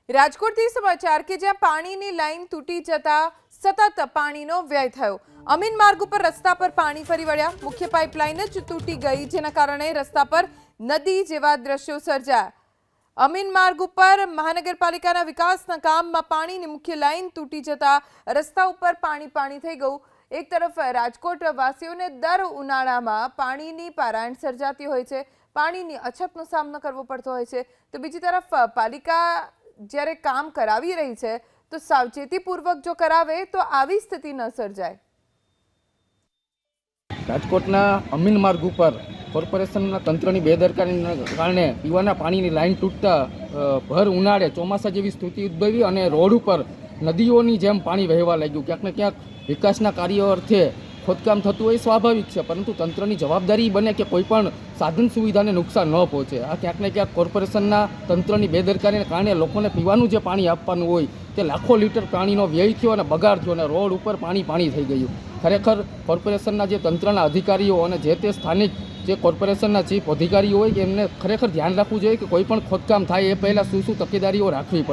રાજકોટથી સમાચાર કે જ્યાં પાણીની લાઈન તૂટી જતા સતત પાણીનો વ્યય થયો। અમીન માર્ગ ઉપર રસ્તા પર પાણી ફરી વળ્યા। મુખ્ય પાઇપલાઇન જ તૂટી ગઈ, જેના કારણે રસ્તા પર નદી જેવા દ્રશ્યો સર્જાયા। અમીન માર્ગ ઉપર મહાનગરપાલિકાના વિકાસના કામમાં પાણીની મુખ્ય લાઈન તૂટી જતા રસ્તા ઉપર પાણી થઈ ગયું। એક તરફ રાજકોટ વાસીઓને દર ઉનાળામાં પાણીની પારાયણ સર્જાતી હોય છે, પાણીની અછતનો સામનો કરવો પડતો હોય છે, તો બીજી તરફ પાલિકા જ્યારે કામ કરાવી રહી છે તો સાવચેતીપૂર્વક જો કરાવે તો આવી સ્થિતિ ન સર્જાય। રાજકોટના અમીન માર્ગ ઉપર કોર્પોરેશનના તંત્રની બેદરકારીના કારણે પીવાના પાણીની લાઈન તૂટતા ભર ઉનાળે ચોમાસા જેવી સ્થિતિ ઉદ્ભવી અને રોડ ઉપર નદીઓની જેમ પાણી વહેવા લાગ્યું। ક્યાંક ને ક્યાંક વિકાસના કાર્યો અર્થે ખોદકામ થતું હોય સ્વાભાવિક છે, પરંતુ તંત્રની જવાબદારી બને કે કોઈ પણ સાધન સુવિધાને નુકસાન ન પહોંચે। આ ક્યાંક ને ક્યાંક કોર્પોરેશનના તંત્રની બેદરકારીને કારણે લોકોને પીવાનું જે પાણી આપવાનું હોય તે લાખો લીટર પાણીનો વ્યય થયો અને બગાડ થયો અને રોડ ઉપર પાણી થઈ ગયું। ખરેખર કોર્પોરેશનના જે તંત્રના અધિકારીઓ અને જે તે સ્થાનિક જે કોર્પોરેશનના ચીફ અધિકારીઓ હોય એમને ખરેખર ધ્યાન રાખવું જોઈએ કે કોઈ પણ ખોદકામ થાય એ પહેલાં શું તકેદારીઓ રાખવી પડે।